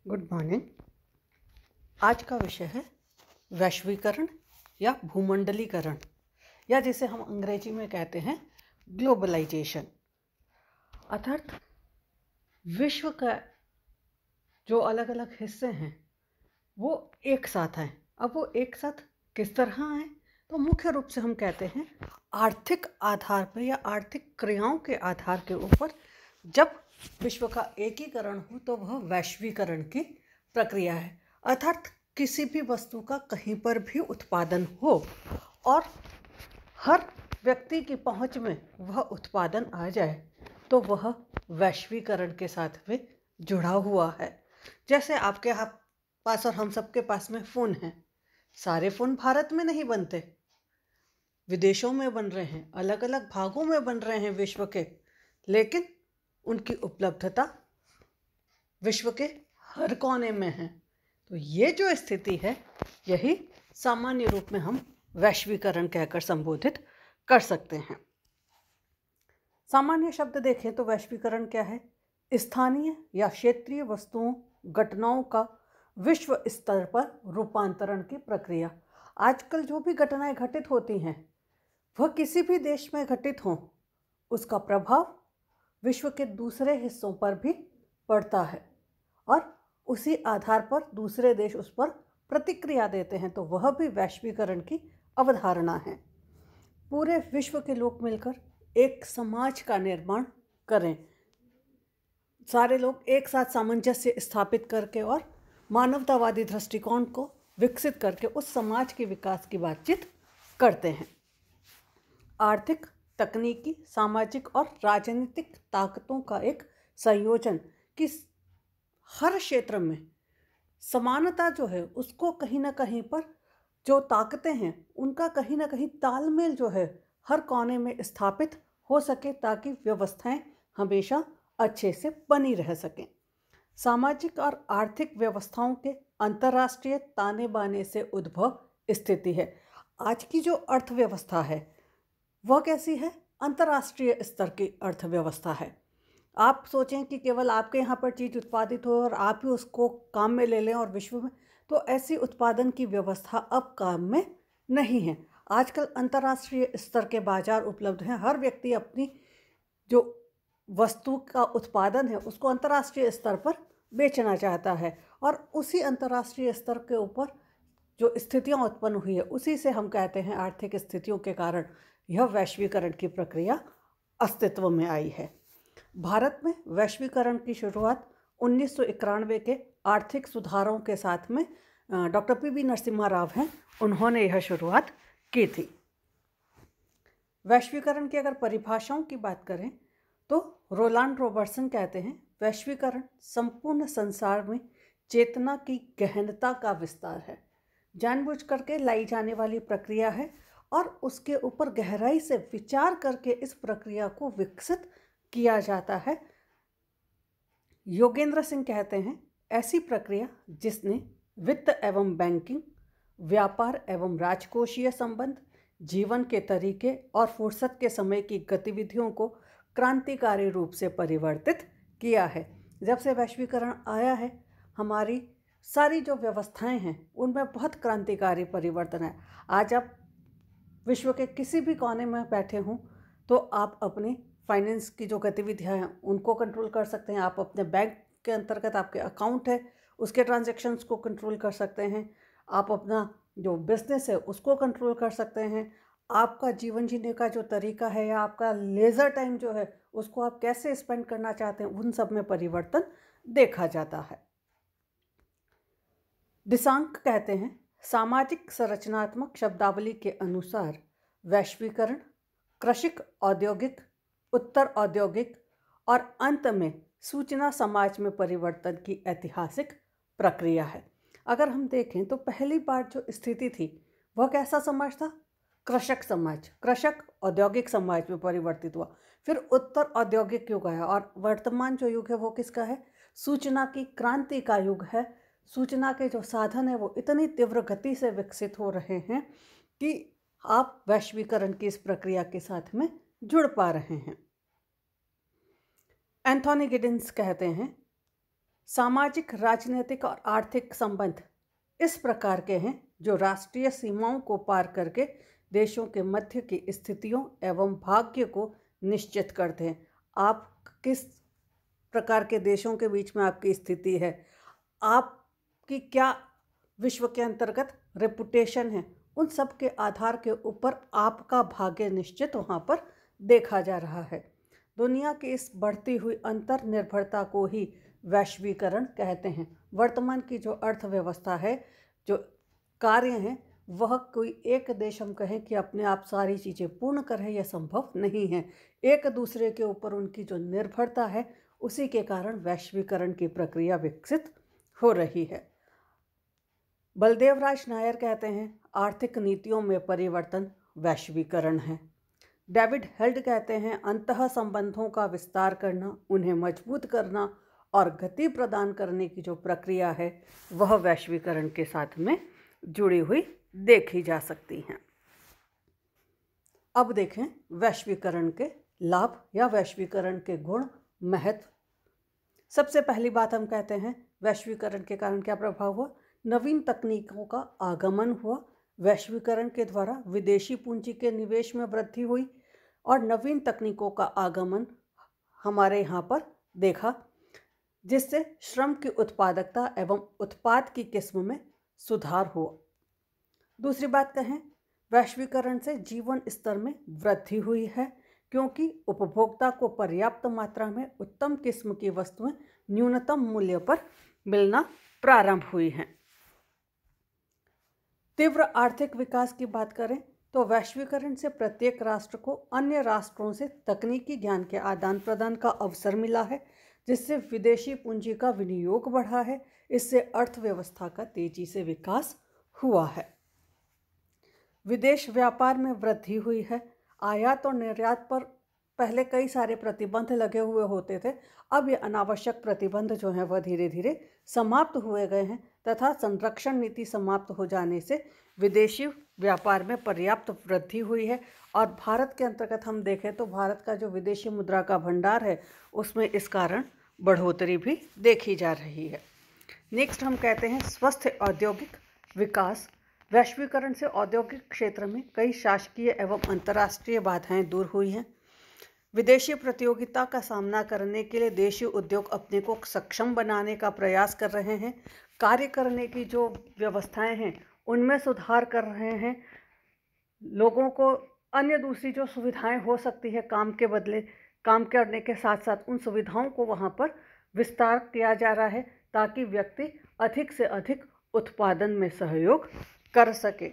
Good morning. आज का विषय है वैश्वीकरण या भूमंडलीकरण, या जिसे हम अंग्रेजी में कहते हैं ग्लोबलाइजेशन। अर्थात विश्व का जो अलग अलग हिस्से हैं वो एक साथ हैं। अब वो एक साथ किस तरह हैं, तो मुख्य रूप से हम कहते हैं आर्थिक आधार पर या आर्थिक क्रियाओं के आधार के ऊपर जब विश्व का एकीकरण हो तो वह वैश्वीकरण की प्रक्रिया है। अर्थात किसी भी वस्तु का कहीं पर भी उत्पादन हो और हर व्यक्ति की पहुंच में वह उत्पादन आ जाए तो वह वैश्वीकरण के साथ में जुड़ा हुआ है। जैसे आपके पास और हम सबके पास में फ़ोन है। सारे फ़ोन भारत में नहीं बनते, विदेशों में बन रहे हैं, अलग अलग भागों में बन रहे हैं विश्व के, लेकिन उनकी उपलब्धता विश्व के हर कोने में है। तो ये जो स्थिति है यही सामान्य रूप में हम वैश्वीकरण कहकर संबोधित कर सकते हैं। सामान्य शब्द देखें तो वैश्वीकरण क्या है? स्थानीय या क्षेत्रीय वस्तुओं घटनाओं का विश्व स्तर पर रूपांतरण की प्रक्रिया। आजकल जो भी घटनाएं घटित होती हैं वह किसी भी देश में घटित हों, उसका प्रभाव विश्व के दूसरे हिस्सों पर भी पड़ता है और उसी आधार पर दूसरे देश उस पर प्रतिक्रिया देते हैं, तो वह भी वैश्वीकरण की अवधारणा है। पूरे विश्व के लोग मिलकर एक समाज का निर्माण करें, सारे लोग एक साथ सामंजस्य स्थापित करके और मानवतावादी दृष्टिकोण को विकसित करके उस समाज के विकास की बातचीत करते हैं। आर्थिक, तकनीकी, सामाजिक और राजनीतिक ताकतों का एक संयोजन कि हर क्षेत्र में समानता जो है उसको कहीं ना कहीं पर जो ताकतें हैं उनका कहीं ना कहीं तालमेल जो है हर कोने में स्थापित हो सके, ताकि व्यवस्थाएं हमेशा अच्छे से बनी रह सकें। सामाजिक और आर्थिक व्यवस्थाओं के अंतर्राष्ट्रीय ताने बाने से उद्भव स्थिति है। आज की जो अर्थव्यवस्था है वह कैसी है? अंतर्राष्ट्रीय स्तर की अर्थव्यवस्था है। आप सोचें कि केवल आपके यहाँ पर चीज़ उत्पादित हो और आप ही उसको काम में ले लें और विश्व में, तो ऐसी उत्पादन की व्यवस्था अब काम में नहीं है। आजकल अंतर्राष्ट्रीय स्तर के बाजार उपलब्ध हैं। हर व्यक्ति अपनी जो वस्तु का उत्पादन है उसको अंतर्राष्ट्रीय स्तर पर बेचना चाहता है और उसी अंतर्राष्ट्रीय स्तर के ऊपर जो स्थितियां उत्पन्न हुई है उसी से हम कहते हैं आर्थिक स्थितियों के कारण यह वैश्वीकरण की प्रक्रिया अस्तित्व में आई है। भारत में वैश्वीकरण की शुरुआत 1991 के आर्थिक सुधारों के साथ में डॉक्टर पी नरसिम्हा राव हैं, उन्होंने यह शुरुआत की थी। वैश्वीकरण की अगर परिभाषाओं की बात करें तो रोलांड रॉबर्टसन कहते हैं वैश्वीकरण संपूर्ण संसार में चेतना की गहनता का विस्तार है, जानबूझ करके लाई जाने वाली प्रक्रिया है और उसके ऊपर गहराई से विचार करके इस प्रक्रिया को विकसित किया जाता है। योगेंद्र सिंह कहते हैं ऐसी प्रक्रिया जिसने वित्त एवं बैंकिंग, व्यापार एवं राजकोषीय संबंध, जीवन के तरीके और फुर्सत के समय की गतिविधियों को क्रांतिकारी रूप से परिवर्तित किया है। जब से वैश्वीकरण आया है हमारी सारी जो व्यवस्थाएं हैं उनमें बहुत क्रांतिकारी परिवर्तन है। आज आप विश्व के किसी भी कोने में बैठे हों तो आप अपने फाइनेंस की जो गतिविधियां हैं उनको कंट्रोल कर सकते हैं। आप अपने बैंक के अंतर्गत आपके अकाउंट है उसके ट्रांजैक्शंस को कंट्रोल कर सकते हैं। आप अपना जो बिजनेस है उसको कंट्रोल कर सकते हैं। आपका जीवन जीने का जो तरीका है या आपका लेज़र टाइम जो है उसको आप कैसे स्पेंड करना चाहते हैं, उन सब में परिवर्तन देखा जाता है। दिसांक कहते हैं सामाजिक संरचनात्मक शब्दावली के अनुसार वैश्वीकरण कृषिक, औद्योगिक, उत्तर औद्योगिक और अंत में सूचना समाज में परिवर्तन की ऐतिहासिक प्रक्रिया है। अगर हम देखें तो पहली बार जो स्थिति थी वह कैसा समाज था? कृषक समाज, कृषक औद्योगिक समाज में परिवर्तित हुआ। फिर उत्तर औद्योगिक युग आया और वर्तमान जो युग है वो किसका है? सूचना की क्रांति का युग है। सूचना के जो साधन है वो इतनी तीव्र गति से विकसित हो रहे हैं कि आप वैश्वीकरण की इस प्रक्रिया के साथ में जुड़ पा रहे हैं। एंथोनी गिडिंस कहते हैं सामाजिक, राजनीतिक और आर्थिक संबंध इस प्रकार के हैं जो राष्ट्रीय सीमाओं को पार करके देशों के मध्य की स्थितियों एवं भाग्य को निश्चित करते हैं। आप किस प्रकार के देशों के बीच में आपकी स्थिति है, आपकी क्या विश्व के अंतर्गत रेपुटेशन है, उन सब के आधार के ऊपर आपका भाग्य निश्चित वहाँ पर देखा जा रहा है। दुनिया की इस बढ़ती हुई अंतर्निर्भरता को ही वैश्वीकरण कहते हैं। वर्तमान की जो अर्थव्यवस्था है, जो कार्य हैं, वह कोई एक देश हम कहें कि अपने आप सारी चीज़ें पूर्ण करे, यह संभव नहीं है। एक दूसरे के ऊपर उनकी जो निर्भरता है, उसी के कारण वैश्वीकरण की प्रक्रिया विकसित हो रही है। बलदेव राज नायर कहते हैं, आर्थिक नीतियों में परिवर्तन वैश्वीकरण है। डेविड हेल्ड कहते हैं, अंतः संबंधों का विस्तार करना, उन्हें मजबूत करना और गति प्रदान करने की जो प्रक्रिया है, वह वैश्वीकरण के साथ में जुड़ी हुई देखी जा सकती हैं। अब देखें वैश्वीकरण के लाभ या वैश्वीकरण के गुण, महत्व। सबसे पहली बात हम कहते हैं, वैश्वीकरण के कारण क्या प्रभाव हुआ? नवीन तकनीकों का आगमन हुआ। वैश्वीकरण के द्वारा विदेशी पूंजी के निवेश में वृद्धि हुई और नवीन तकनीकों का आगमन हमारे यहाँ पर देखा, जिससे श्रम की उत्पादकता एवं उत्पाद की किस्म में सुधार हुआ। दूसरी बात कहें, वैश्वीकरण से जीवन स्तर में वृद्धि हुई है, क्योंकि उपभोक्ता को पर्याप्त मात्रा में उत्तम किस्म की वस्तुएं न्यूनतम मूल्य पर मिलना प्रारंभ हुई हैं। तीव्र आर्थिक विकास की बात करें तो वैश्वीकरण से प्रत्येक राष्ट्र को अन्य राष्ट्रों से तकनीकी ज्ञान के आदान प्रदान का अवसर मिला है, जिससे विदेशी पूंजी का विनियोग बढ़ा है। इससे अर्थव्यवस्था का तेजी से विकास हुआ है। विदेश व्यापार में वृद्धि हुई है। आयात और निर्यात पर पहले कई सारे प्रतिबंध लगे हुए होते थे, अब ये अनावश्यक प्रतिबंध जो हैं वह धीरे धीरे समाप्त हुए गए हैं तथा संरक्षण नीति समाप्त हो जाने से विदेशी व्यापार में पर्याप्त वृद्धि हुई है। और भारत के अंतर्गत हम देखें तो भारत का जो विदेशी मुद्रा का भंडार है, उसमें इस कारण बढ़ोतरी भी देखी जा रही है। नेक्स्ट हम कहते हैं स्वस्थ औद्योगिक विकास। वैश्वीकरण से औद्योगिक क्षेत्र में कई शासकीय एवं अंतर्राष्ट्रीय बाधाएं दूर हुई हैं। विदेशी प्रतियोगिता का सामना करने के लिए देशी उद्योग अपने को सक्षम बनाने का प्रयास कर रहे हैं। कार्य करने की जो व्यवस्थाएं हैं उनमें सुधार कर रहे हैं। लोगों को अन्य दूसरी जो सुविधाएं हो सकती है काम के बदले, काम करने के साथ साथ उन सुविधाओं को वहाँ पर विस्तार किया जा रहा है, ताकि व्यक्ति अधिक से अधिक उत्पादन में सहयोग कर सके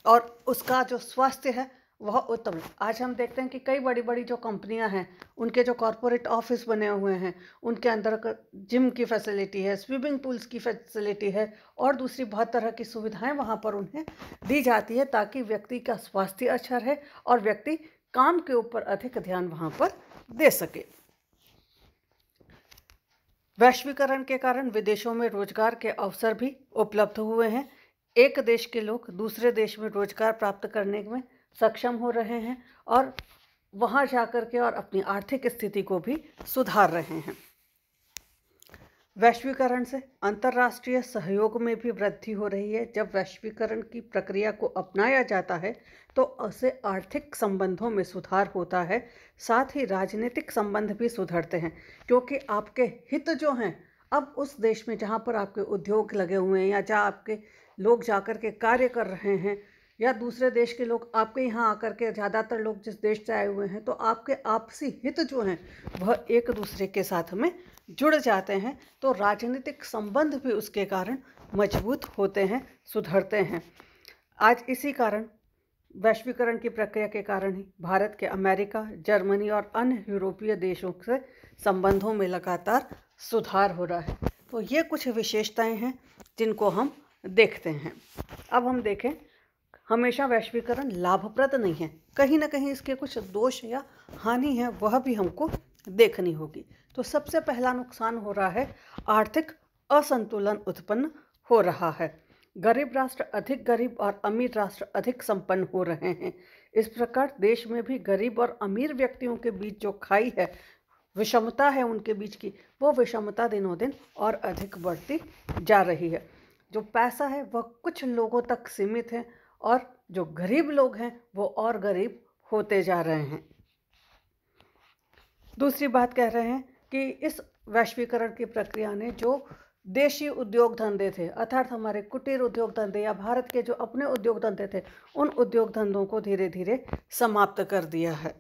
और उसका जो स्वास्थ्य है वह उत्तम है। आज हम देखते हैं कि कई बड़ी बड़ी जो कंपनियां हैं, उनके जो कॉरपोरेट ऑफिस बने हुए हैं, उनके अंदर जिम की फैसिलिटी है, स्विमिंग पूल्स की फैसिलिटी है और दूसरी बहुत तरह की सुविधाएं वहां पर उन्हें दी जाती है, ताकि व्यक्ति का स्वास्थ्य अच्छा रहे और व्यक्ति काम के ऊपर अधिक ध्यान वहां पर दे सके। वैश्वीकरण के कारण विदेशों में रोजगार के अवसर भी उपलब्ध हुए हैं। एक देश के लोग दूसरे देश में रोजगार प्राप्त करने में सक्षम हो रहे हैं और वहां जाकर के और अपनी आर्थिक स्थिति को भी सुधार रहे हैं। वैश्वीकरण से अंतर्राष्ट्रीय सहयोग में भी वृद्धि हो रही है। जब वैश्वीकरण की प्रक्रिया को अपनाया जाता है तो उससे आर्थिक संबंधों में सुधार होता है, साथ ही राजनीतिक संबंध भी सुधरते हैं, क्योंकि आपके हित जो हैं अब उस देश में जहाँ पर आपके उद्योग लगे हुए हैं या जहाँ आपके लोग जाकर के कार्य कर रहे हैं या दूसरे देश के लोग आपके यहाँ आकर के, ज़्यादातर लोग जिस देश से आए हुए हैं, तो आपके आपसी हित जो हैं वह एक दूसरे के साथ में जुड़ जाते हैं, तो राजनीतिक संबंध भी उसके कारण मजबूत होते हैं, सुधरते हैं। आज इसी कारण वैश्वीकरण की प्रक्रिया के कारण ही भारत के अमेरिका, जर्मनी और अन्य यूरोपीय देशों से संबंधों में लगातार सुधार हो रहा है। तो ये कुछ विशेषताएं हैं जिनको हम देखते हैं। अब हम देखें, हमेशा वैश्वीकरण लाभप्रद नहीं है, कहीं ना कहीं इसके कुछ दोष या हानि है, वह भी हमको देखनी होगी। तो सबसे पहला नुकसान हो रहा है, आर्थिक असंतुलन उत्पन्न हो रहा है। गरीब राष्ट्र अधिक गरीब और अमीर राष्ट्र अधिक संपन्न हो रहे हैं। इस प्रकार देश में भी गरीब और अमीर व्यक्तियों के बीच जो खाई है विषमता है उनके बीच की, वो विषमता दिनों दिन और अधिक बढ़ती जा रही है। जो पैसा है वह कुछ लोगों तक सीमित है और जो गरीब लोग हैं वो और गरीब होते जा रहे हैं। दूसरी बात कह रहे हैं कि इस वैश्वीकरण की प्रक्रिया ने जो देशी उद्योग धंधे थे, अर्थात हमारे कुटीर उद्योग धंधे या भारत के जो अपने उद्योग धंधे थे, उन उद्योग धंधों को धीरे धीरे समाप्त कर दिया है।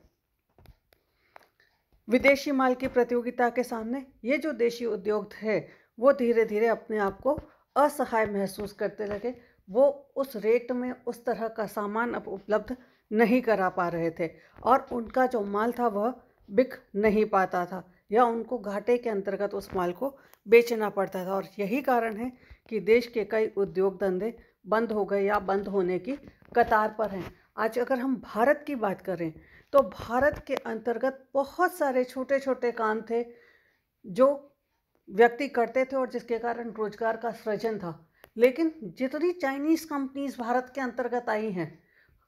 विदेशी माल की प्रतियोगिता के सामने ये जो देशी उद्योग थे वो धीरे धीरे अपने आप को असहाय महसूस करते लगे। वो उस रेट में उस तरह का सामान अब उपलब्ध नहीं करा पा रहे थे और उनका जो माल था वह बिक नहीं पाता था या उनको घाटे के अंतर्गत उस माल को बेचना पड़ता था। और यही कारण है कि देश के कई उद्योग धंधे बंद हो गए या बंद होने की कतार पर हैं। आज अगर हम भारत की बात करें तो भारत के अंतर्गत बहुत सारे छोटे छोटे काम थे जो व्यक्ति करते थे और जिसके कारण रोजगार का सृजन था। लेकिन जितनी चाइनीज़ कंपनीज भारत के अंतर्गत आई हैं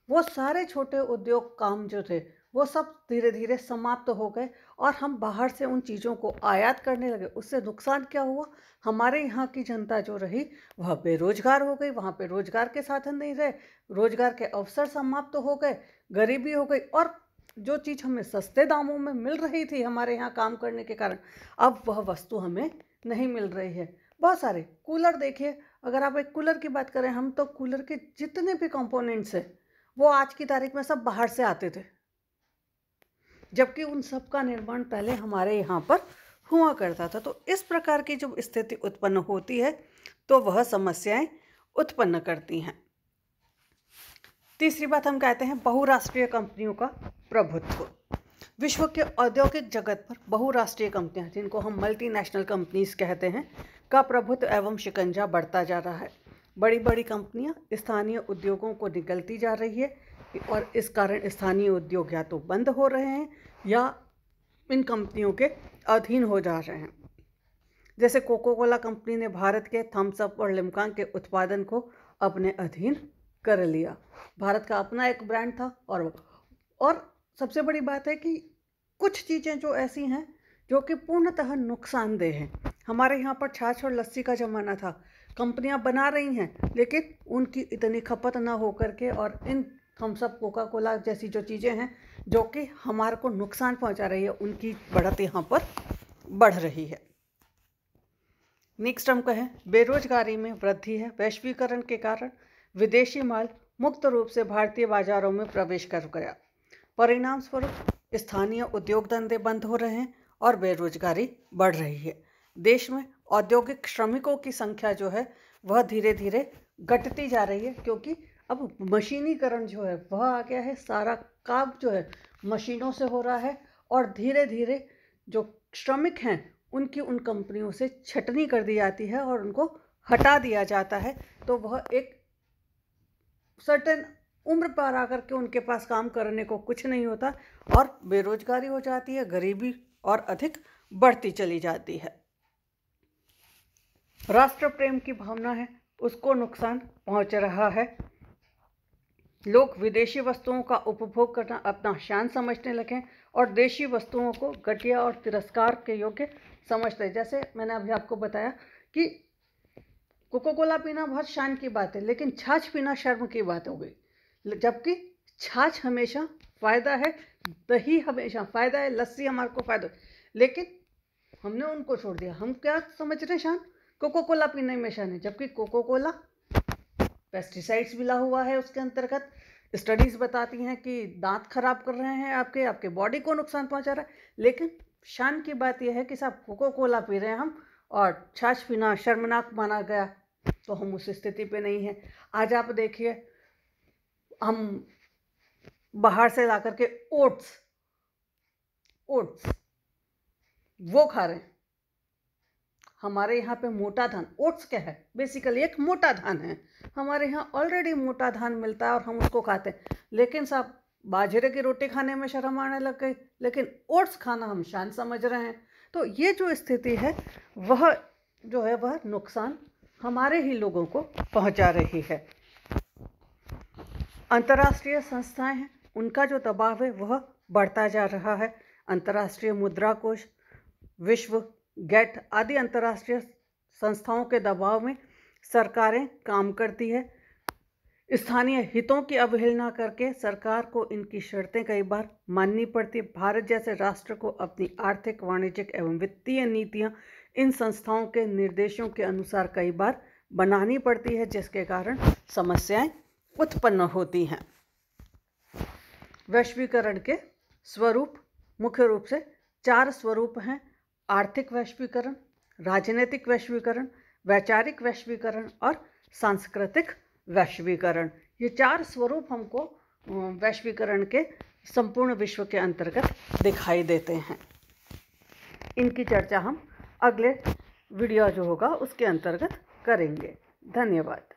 वो सारे छोटे उद्योग काम जो थे वो सब धीरे धीरे समाप्त हो गए और हम बाहर से उन चीज़ों को आयात करने लगे। उससे नुकसान क्या हुआ, हमारे यहाँ की जनता जो रही वह बेरोजगार हो गई, वहाँ पे रोजगार के साधन नहीं रहे, रोजगार के अवसर समाप्त हो गए, गरीबी हो गई और जो चीज़ हमें सस्ते दामों में मिल रही थी हमारे यहाँ काम करने के कारण अब वह वस्तु हमें नहीं मिल रही है। बहुत सारे कूलर देखिए, अगर आप एक कूलर की बात करें हम, तो कूलर के जितने भी कंपोनेंट्स हैं वो आज की तारीख में सब बाहर से आते थे, जबकि उन सब का निर्माण पहले हमारे यहाँ पर हुआ करता था। तो इस प्रकार की जब स्थिति उत्पन्न होती है तो वह समस्याएं उत्पन्न करती हैं। तीसरी बात हम कहते हैं बहुराष्ट्रीय कंपनियों का प्रभुत्व। विश्व के औद्योगिक जगत पर बहुराष्ट्रीय कंपनियां, जिनको हम मल्टीनेशनल कंपनीज कहते हैं, का प्रभुत्व एवं शिकंजा बढ़ता जा रहा है। बड़ी बड़ी कंपनियां स्थानीय उद्योगों को निगलती जा रही है और इस कारण स्थानीय उद्योग या तो बंद हो रहे हैं या इन कंपनियों के अधीन हो जा रहे हैं। जैसे कोको कोला कंपनी ने भारत के थम्स अप और लिम्का के उत्पादन को अपने अधीन कर लिया। भारत का अपना एक ब्रांड था और सबसे बड़ी बात है कि कुछ चीज़ें जो ऐसी हैं जो कि पूर्णतः नुकसानदेह हैं। हमारे यहाँ पर छाछ और लस्सी का ज़माना था, कंपनियाँ बना रही हैं लेकिन उनकी इतनी खपत ना हो करके और इन थम्स अप कोका कोला जैसी जो चीज़ें हैं जो कि हमारे को नुकसान पहुँचा रही है, उनकी बढ़त यहाँ पर बढ़ रही है। नेक्स्ट हम कहें बेरोजगारी में वृद्धि है। वैश्वीकरण के कारण विदेशी माल मुक्त रूप से भारतीय बाजारों में प्रवेश कर गया। परिणाम स्वरूप स्थानीय उद्योग धंधे बंद हो रहे हैं और बेरोजगारी बढ़ रही है। देश में औद्योगिक श्रमिकों की संख्या जो है वह धीरे धीरे घटती जा रही है, क्योंकि अब मशीनीकरण जो है वह आ गया है। सारा काम जो है मशीनों से हो रहा है और धीरे धीरे जो श्रमिक हैं उनकी उन कंपनियों से छटनी कर दी जाती है और उनको हटा दिया जाता है। तो वह एक सर्टेन उम्र पर आकर के उनके पास काम करने को कुछ नहीं होता और बेरोजगारी हो जाती है, गरीबी और अधिक बढ़ती चली जाती है। राष्ट्र प्रेम की भावना है उसको नुकसान पहुंच रहा है। लोग विदेशी वस्तुओं का उपभोग करना अपना शान समझने लगे और देशी वस्तुओं को घटिया और तिरस्कार के योग्य समझते हैं। जैसे मैंने अभी आपको बताया कि कोको कोला पीना बहुत शान की बात है, लेकिन छाछ पीना शर्म की बात हो गई। जबकि छाछ हमेशा फ़ायदा है, दही हमेशा फ़ायदा है, लस्सी हमारे को फ़ायदा है, लेकिन हमने उनको छोड़ दिया। हम क्या समझ रहे शान, कोको कोला पीने में शान है, जबकि कोको कोला पेस्टिसाइड्स मिला हुआ है उसके अंतर्गत। स्टडीज़ बताती हैं कि दांत खराब कर रहे हैं, आपके बॉडी को नुकसान पहुंचा रहा है। लेकिन शान की बात यह है कि साहब कोको कोला पी रहे हैं हम और छाछ पीना शर्मनाक माना गया, तो हम उस स्थिति पे नहीं हैं। आज आप देखिए हम बाहर से ला करके ओट्स वो खा रहे हैं। हमारे यहाँ पे मोटा धान, ओट्स क्या है, बेसिकली एक मोटा धान है। हमारे यहाँ ऑलरेडी मोटा धान मिलता है और हम उसको खाते हैं। लेकिन साहब बाजरे की रोटी खाने में शर्म आने लग गई, लेकिन ओट्स खाना हम शान समझ रहे हैं। तो ये जो स्थिति है वह जो है वह नुकसान हमारे ही लोगों को पहुंचा रही है। अंतर्राष्ट्रीय संस्थाएं हैं उनका जो दबाव है वह बढ़ता जा रहा है। अंतर्राष्ट्रीय मुद्रा कोष, विश्व, गेट आदि अंतर्राष्ट्रीय संस्थाओं के दबाव में सरकारें काम करती है। स्थानीय हितों की अवहेलना करके सरकार को इनकी शर्तें कई बार माननी पड़ती है। भारत जैसे राष्ट्र को अपनी आर्थिक, वाणिज्यिक एवं वित्तीय नीतियां इन संस्थाओं के निर्देशों के अनुसार कई बार बनानी पड़ती है, जिसके कारण समस्याएं उत्पन्न होती हैं। वैश्वीकरण के स्वरूप मुख्य रूप से 4 स्वरूप हैं: आर्थिक वैश्वीकरण, राजनीतिक वैश्वीकरण, वैचारिक वैश्वीकरण और सांस्कृतिक वैश्वीकरण। ये 4 स्वरूप हमको वैश्वीकरण के संपूर्ण विश्व के अंतर्गत दिखाई देते हैं। इनकी चर्चा हम अगले वीडियो जो होगा उसके अंतर्गत करेंगे। धन्यवाद।